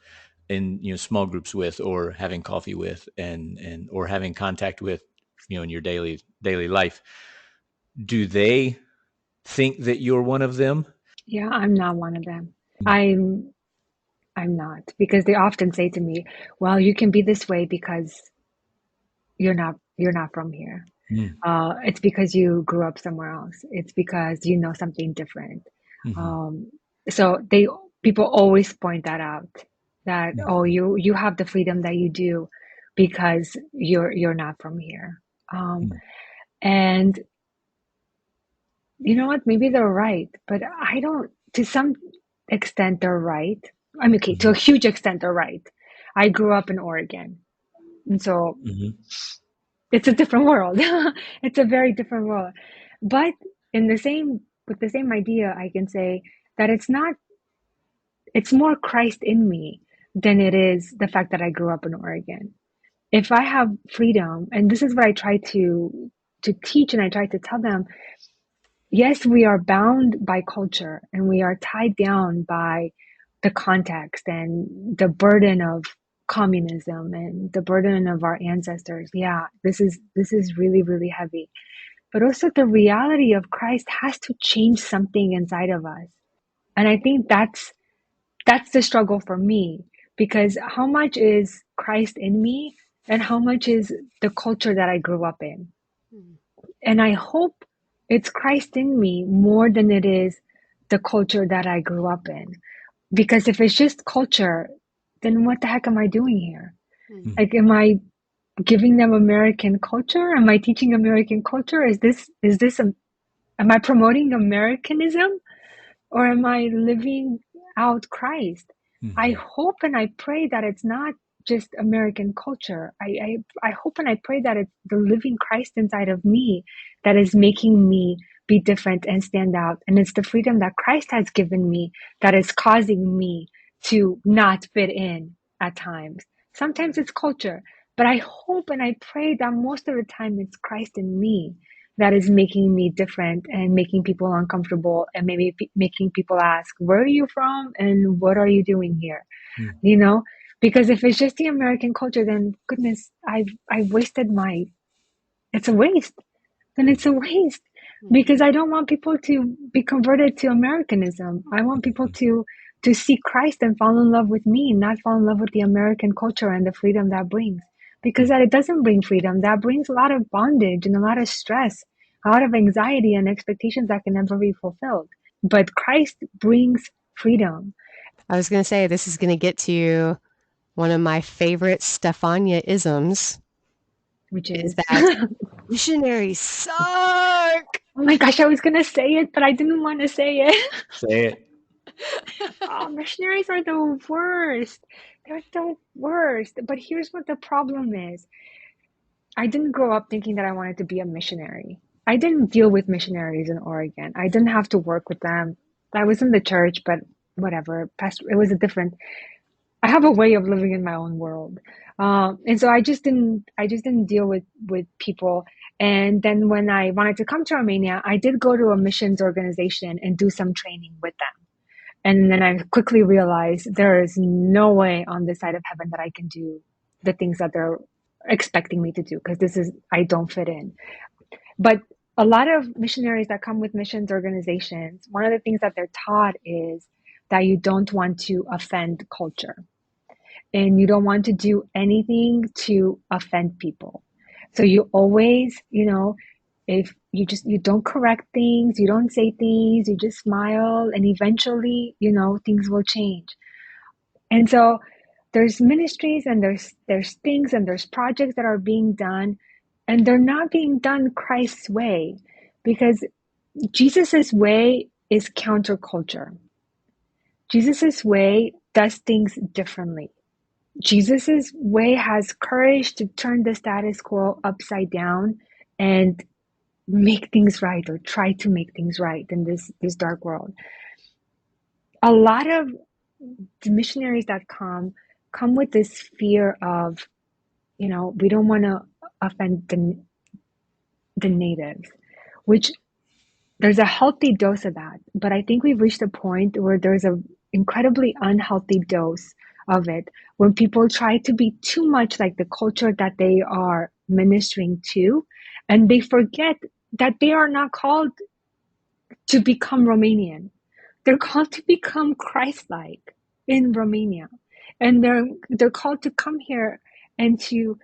in, small groups with, or having coffee with, and or having contact with, in your daily life, do they think that you're one of them? Yeah, I'm not one of them. I'm not, because they often say to me, well, you can be this way because you're not from here. It's because you grew up somewhere else. It's because you know something different. So people always point that out, that, oh, you have the freedom that you do because you're not from here. And you know what? Maybe they're right, but I don't, to some extent, they're right. I mean, okay, to a Hmm. huge extent, they're right. I grew up in Oregon. And so Hmm. it's a different world. It's a very different world. But with the same idea, I can say that it's more Christ in me than it is the fact that I grew up in Oregon. If I have freedom, and this is what I try to teach, and I try to tell them, yes, we are bound by culture and we are tied down by the context and the burden of communism and the burden of our ancestors. Yeah, this is really, really heavy. But also the reality of Christ has to change something inside of us. And I think that's the struggle for me, because how much is Christ in me and how much is the culture that I grew up in? Mm. And I hope it's Christ in me more than it is the culture that I grew up in. Because if it's just culture, then what the heck am I doing here? Mm. Like, am I giving them American culture? Am I teaching American culture? Am I promoting Americanism? Or am I living out Christ? I Hmm. hope and I pray that it's not just American culture. I hope and I pray that it's the living Christ inside of me that is making me be different and stand out. And it's the freedom that Christ has given me that is causing me to not fit in at times. Sometimes it's culture, but I hope and I pray that most of the time it's Christ in me that is making me different and making people uncomfortable, and maybe making people ask, where are you from and what are you doing here? Hmm. You know, because if it's just the American culture, then goodness, I've wasted my, it's a waste. Then it's a waste, Mm. because I don't want people to be converted to Americanism. I want people to see Christ and fall in love with me, not fall in love with the American culture and the freedom that brings. Because Hmm. that it doesn't bring freedom. That brings a lot of bondage and a lot of stress, a lot of anxiety and expectations that can never be fulfilled. But Christ brings freedom, I was going to say, this is going to get to one of my favorite Stefania isms, which is is, that missionaries suck. oh my gosh, I was gonna say it, but I didn't want to say it. Say it. Oh, missionaries are the worst. They're the worst. But here's what the problem is. I didn't grow up thinking that I wanted to be a missionary. I didn't deal with missionaries in Oregon. I didn't have to work with them. I was in the church, but whatever. It was a different. I have a way of living in my own world, and so I just didn't deal with people. And then when I wanted to come to Romania, I did go to a missions organization and do some training with them. And then I quickly realized there is no way on this side of heaven that I can do the things that they're expecting me to do, because I don't fit in. But a lot of missionaries that come with missions organizations, one of the things that they're taught is that you don't want to offend culture and you don't want to do anything to offend people. So you always, if you don't correct things, you don't say things, you just smile, and eventually, things will change. And so there's ministries and there's things and there's projects that are being done, and they're not being done Christ's way, because Jesus's way is counterculture. Jesus's way does things differently. Jesus's way has courage to turn the status quo upside down and make things right, or try to make things right in this dark world. A lot of the missionaries that come with this fear of, we don't want to offend the natives, which there's a healthy dose of that, but I think we've reached a point where there's a incredibly unhealthy dose of it when people try to be too much like the culture that they are ministering to, and they forget that they are not called to become Romanian. They're called to become Christ-like in Romania, and they're called to come here and to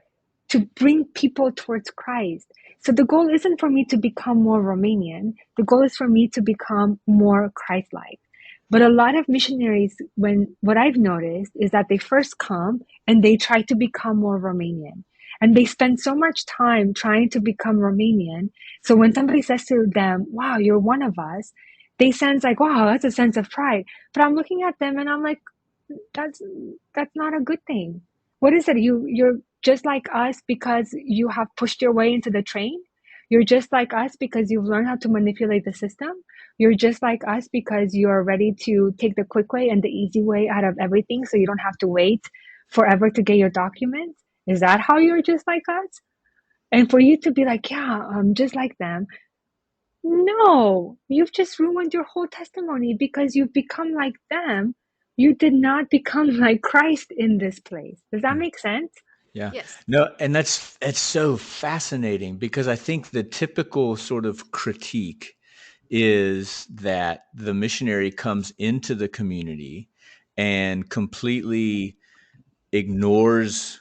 bring people towards Christ. So the goal isn't for me to become more Romanian. The goal is for me to become more Christ-like. But a lot of missionaries, what I've noticed is that they first come and they try to become more Romanian. And they spend so much time trying to become Romanian. So when somebody says to them, wow, you're one of us, they sense like, wow, that's a sense of pride. But I'm looking at them and I'm like, that's that's not a good thing. What is it? You're just like us because you have pushed your way into the train. You're just like us because you've learned how to manipulate the system. You're just like us because you're ready to take the quick way and the easy way out of everything so you don't have to wait forever to get your documents. Is that how you're just like us? And for you to be like, yeah, I'm just like them. No, you've just ruined your whole testimony because you've become like them. You did not become like Christ in this place. Does that make sense? Yeah. Yes. No, and that's so fascinating because I think the typical sort of critique is that the missionary comes into the community and completely ignores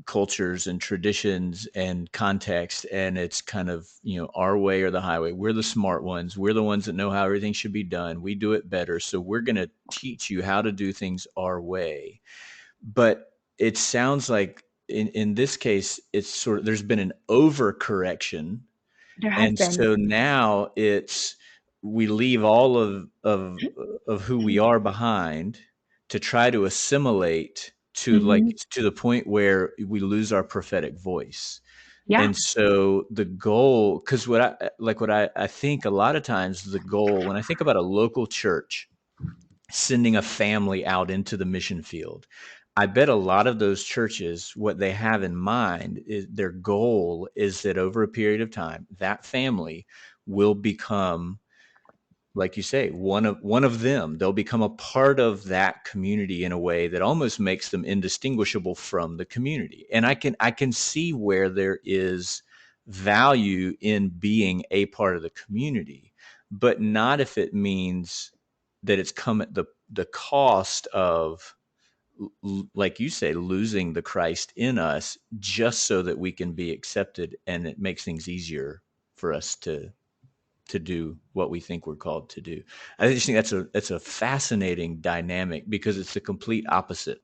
cultures and traditions and context, and it's kind of, our way or the highway. We're the smart ones, we're the ones that know how everything should be done, we do it better, so we're going to teach you how to do things our way. But it sounds like in this case it's sort of, there's been an overcorrection, There has and been. so now it's, we leave all of who we are behind to try to assimilate to, like, Hmm. to the point where we lose our prophetic voice. Yeah, And so the goal, because what I think a lot of times, the goal when I think about a local church sending a family out into the mission field, I bet a lot of those churches, what they have in mind is their goal is that over a period of time, that family will become, like you say, one of them. They'll become a part of that community in a way that almost makes them indistinguishable from the community. And I can see where there is value in being a part of the community, but not if it means that it's come at the cost of, like you say, losing the Christ in us, just so that we can be accepted, and it makes things easier for us to do what we think we're called to do. I just think that's a fascinating dynamic because it's the complete opposite.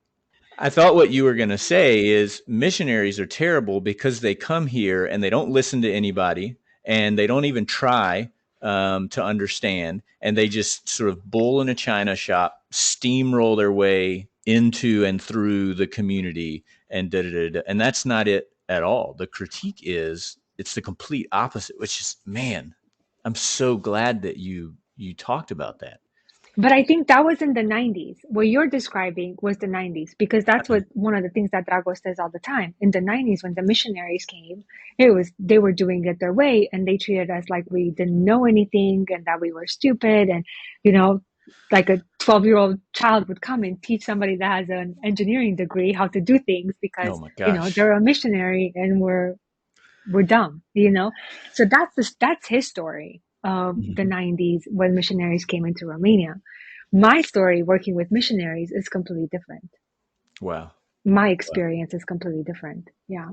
I thought what you were going to say is missionaries are terrible because they come here and they don't listen to anybody, and they don't even try to understand, and they just sort of bull in a china shop, steamroll their way into and through the community, and da da da da. And that's not it at all. The critique is it's the complete opposite, which is, man, I'm so glad that you talked about that. but I think that was in the 90s. What you're describing was the 90s because that's what one of the things that Dragos says all the time. In the 90s, when the missionaries came, it was they were doing it their way and they treated us like we didn't know anything and that we were stupid, and you know, like a 12-year-old child would come and teach somebody that has an engineering degree how to do things Oh because my you know gosh. they're a missionary and we're dumb, you know? So that's his story of the Mhm. 90s when missionaries came into Romania. My story working with missionaries is completely different. Wow. My Wow. experience is completely different. Yeah.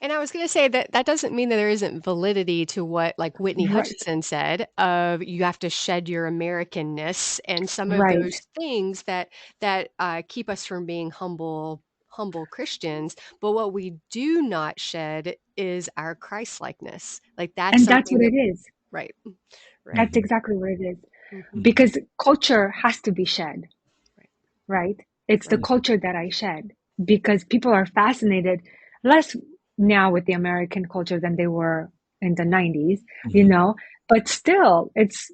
And I was going to say that that doesn't mean that there isn't validity to what, like Whitney Right. Hutchinson said, of you have to shed your Americanness and some of Right. those things that keep us from being humble Christians. But what we do not shed is our Christ-likeness. Like that's And that's something what that, it is. right, right. That's Mhm. exactly what it is. Hmm. Mhm. Because culture has to be shed, Right, right? It's the right. Mhm. culture that I shed because people are fascinated less now with the American culture than they were in the 90s, you Mhm. know, but still it's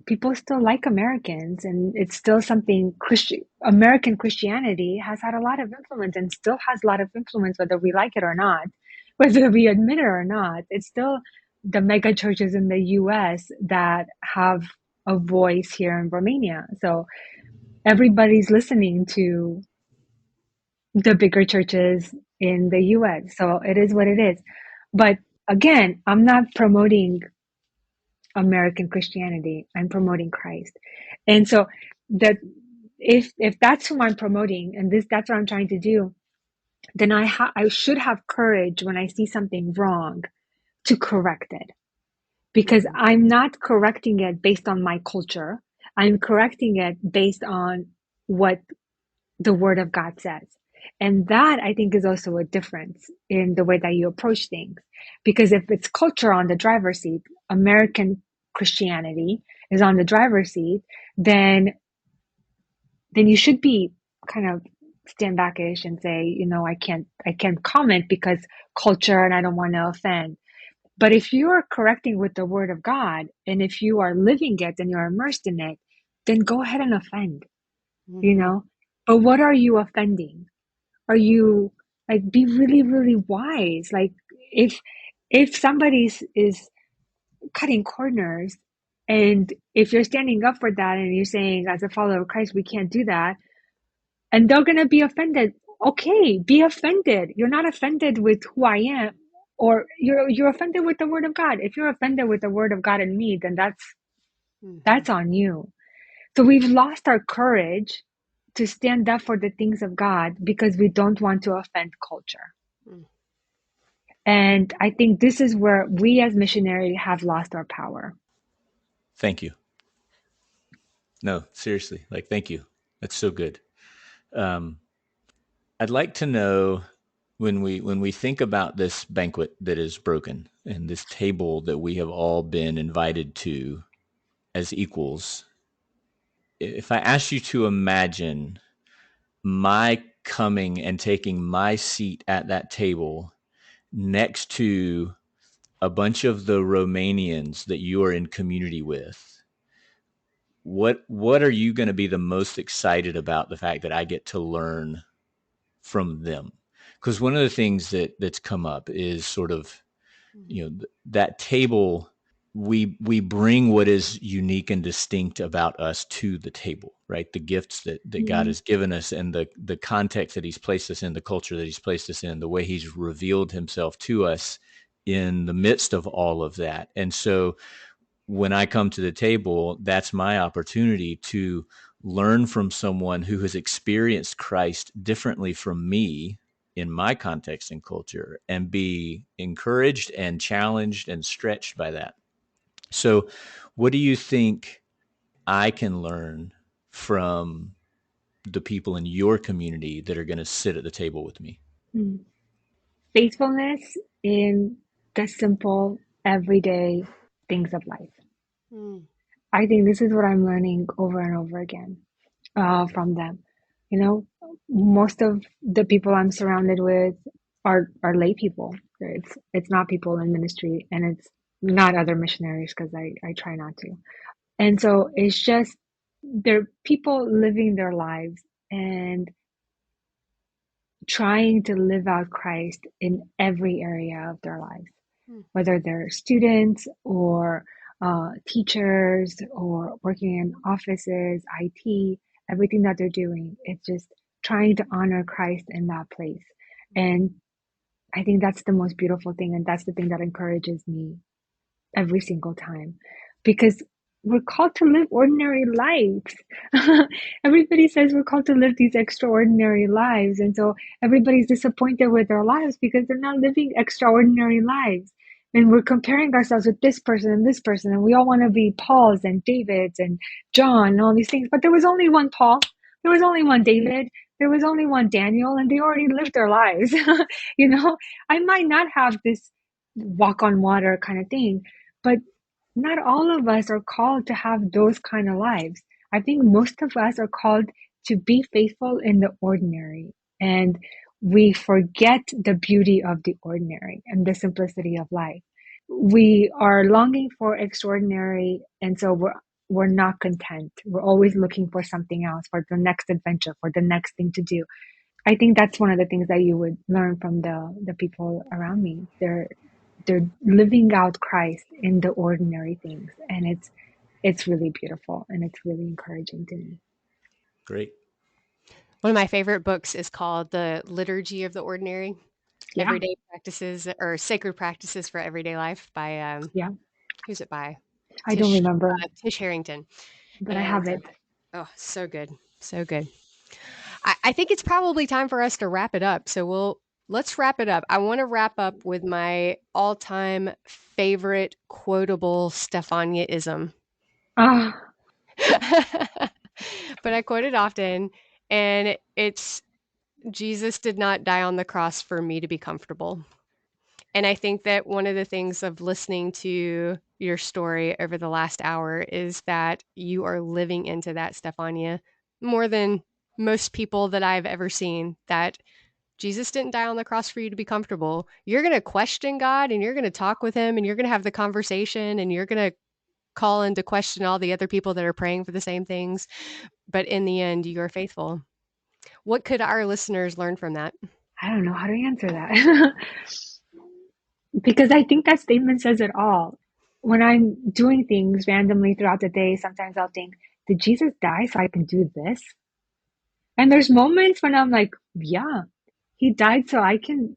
people still like Americans and it's still something Christian American Christianity has had a lot of influence and still has a lot of influence whether we like it or not, whether we admit it or not. It's still the mega churches in the US that have a voice here in Romania. So everybody's listening to the bigger churches in the US. So it is what it is. But again, I'm not promoting American Christianity. I'm promoting Christ. And so that if that's who I'm promoting and this that's what I'm trying to do, then I should have courage when I see something wrong to correct it because Hmm. I'm not correcting it based on my culture. I'm correcting it based on what the word of God says. And that, I think, is also a difference in the way that you approach things. Because if it's culture on the driver's seat, American Christianity is on the driver's seat, then you should be kind of stand backish and say, I can't comment because culture and I don't want to offend. But if you are correcting with the word of God, and if you are living it and you're immersed in it, then go ahead and offend, you Mm-hmm. know? But what are you offending? Are you like, be really, really wise? Like if somebody is cutting corners, and if you're standing up for that and you're saying, as a follower of Christ, we can't do that, and they're going to be offended. Okay, be offended. You're not offended with who I am, or you're offended with the word of God. If you're offended with the word of God in me, then that's on you. So we've lost our courage to stand up for the things of God because we don't want to offend culture. Mm-hmm. And I think this is where we as missionaries have lost our power. Thank you. No, seriously, like, thank you. That's so good. I'd like to know, when we think about this banquet that is broken and this table that we have all been invited to as equals, if I ask you to imagine my coming and taking my seat at that table next to a bunch of the Romanians that you are in community with, what are you going to be the most excited about the fact that I get to learn from them? Because one of the things that's come up is sort of, that table, we bring what is unique and distinct about us to the table, right? The gifts that God Mm-hmm. has given us, and the context that he's placed us in, the culture that he's placed us in, the way he's revealed himself to us in the midst of all of that. And so when I come to the table, that's my opportunity to learn from someone who has experienced Christ differently from me in my context and culture, and be encouraged and challenged and stretched by that. So, what do you think I can learn from the people in your community that are going to sit at the table with me? Mm. Faithfulness in the simple, everyday things of life. Mm-hmm. I think this is what I'm learning over and over again from them. You know, most of the people I'm surrounded with are lay people. It's not people in ministry, and it's not other missionaries, because I try not to. And so it's just, they're people living their lives and trying to live out Christ in every area of their lives, whether they're students or teachers or working in offices, IT, everything that they're doing. It's just trying to honor Christ in that place. And I think that's the most beautiful thing. And that's the thing that encourages me every single time, because we're called to live ordinary lives. Everybody says we're called to live these extraordinary lives. And so everybody's disappointed with their lives because they're not living extraordinary lives. And we're comparing ourselves with this person and this person. And we all want to be Pauls and Davids and John and all these things. But there was only one Paul. There was only one David. There was only one Daniel. And they already lived their lives. I might not have this walk on water kind of thing, but not all of us are called to have those kind of lives. I think most of us are called to be faithful in the ordinary. And we forget the beauty of the ordinary and the simplicity of life. We are longing for extraordinary, and so we're not content. We're always looking for something else, for the next adventure, for the next thing to do. I think that's one of the things that you would learn from the people around me. They're living out Christ in the ordinary things, and it's really beautiful, and it's really encouraging to me. Great. One of my favorite books is called The Liturgy of the Ordinary: Yeah, Everyday Practices or Sacred Practices for Everyday Life by yeah. who's it by? I don't remember, Tish Harrington. but I And have it. oh, so good. So good. I think it's probably time for us to wrap it up. So let's wrap it up. I want to wrap up with my all-time favorite quotable Stefania-ism. Ah, But I quote it often, and it's Jesus did not die on the cross for me to be comfortable. And I think that one of the things of listening to your story over the last hour is that you are living into that, Stefania, more than most people that I've ever seen, that Jesus didn't die on the cross for you to be comfortable. You're going to question God and you're going to talk with him and you're going to have the conversation and you're going to call into question all the other people that are praying for the same things. But in the end, you are faithful. What could our listeners learn from that? I don't know how to answer that. Because I think that statement says it all. When I'm doing things randomly throughout the day, sometimes I'll think, did Jesus die so I can do this? And there's moments when I'm like, yeah, he died so I can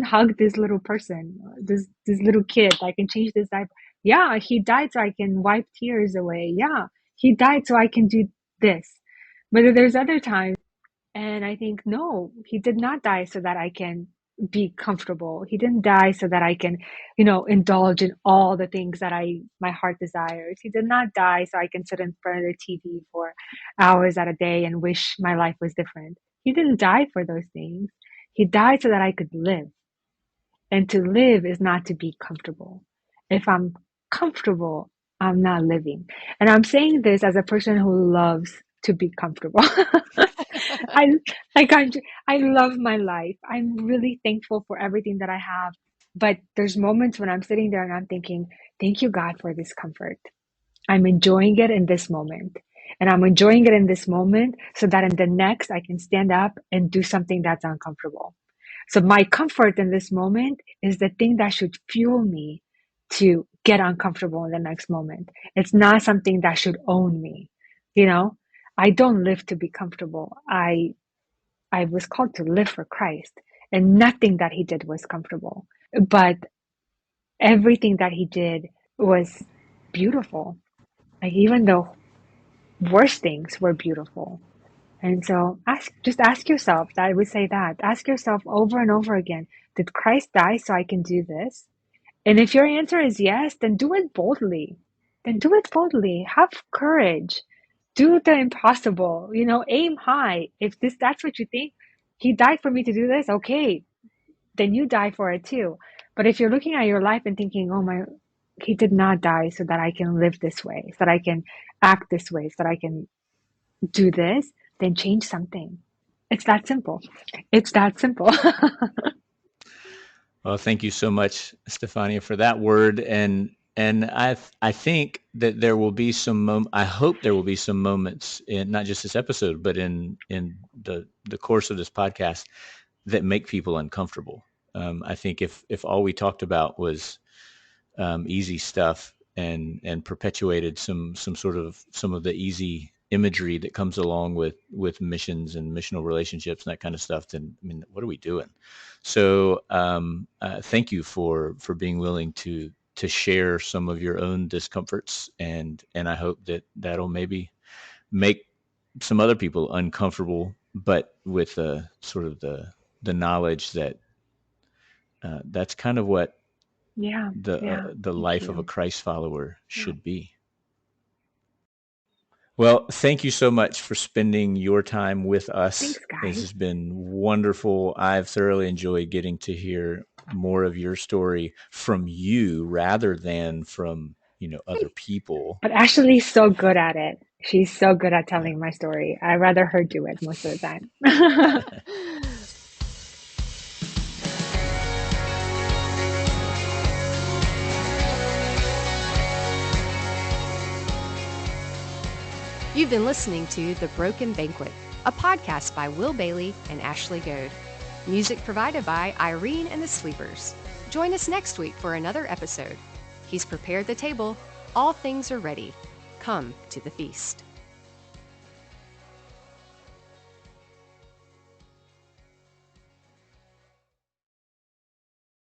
hug this little person, this little kid. I can change this diaper. Yeah, he died so I can wipe tears away. Yeah, he died so I can do this. But there's other times, and I think, no, he did not die so that I can be comfortable. He didn't die so that I can, indulge in all the things that my heart desires. He did not die so I can sit in front of the TV for hours at a day and wish my life was different. He didn't die for those things. He died so that I could live. And to live is not to be comfortable. If I'm comfortable, I'm not living. And I'm saying this as a person who loves to be comfortable. I like I love my life. I'm really thankful for everything that I have. But there's moments when I'm sitting there and I'm thinking, thank you, God, for this comfort. I'm enjoying it in this moment. And I'm enjoying it in this moment so that in the next I can stand up and do something that's uncomfortable. So my comfort in this moment is the thing that should fuel me to get uncomfortable in the next moment. It's not something that should own me. I don't live to be comfortable. I was called to live for Christ, and nothing that he did was comfortable. But everything that he did was beautiful. Like even the worst things were beautiful. And so just ask yourself, I would say that, ask yourself over and over again, did Christ die so I can do this? And if your answer is yes, then do it boldly. Then do it boldly. Have courage. Do the impossible. Aim high. If that's what you think, he died for me to do this, okay, then you die for it too. But if you're looking at your life and thinking, oh my, he did not die so that I can live this way, so that I can act this way, so that I can do this, then change something. It's that simple. It's that simple. Well, thank you so much, Stefania, for that word. And I think that there will be I hope there will be some moments in not just this episode, but in the course of this podcast that make people uncomfortable. I think if all we talked about was easy stuff and perpetuated some of the easy imagery that comes along with missions and missional relationships and that kind of stuff, then I mean, what are we doing? So thank you for being willing to share some of your own discomforts, and I hope that that'll maybe make some other people uncomfortable, but with sort of the knowledge that that's kind of what Yeah, yeah. the Thank life of a you. Christ follower Yeah. should be. Well, thank you so much for spending your time with us. Thanks, This guys. has been wonderful. I've thoroughly enjoyed getting to hear more of your story from you rather than from, other people. But Ashley's so good at it. She's so good at Yeah. telling my story. I'd rather her do it most of the time. You've been listening to The Broken Banquet, a podcast by Will Bailey and Ashley Goad. Music provided by Irene and the Sleepers. Join us next week for another episode. He's prepared the table. All things are ready. Come to the feast.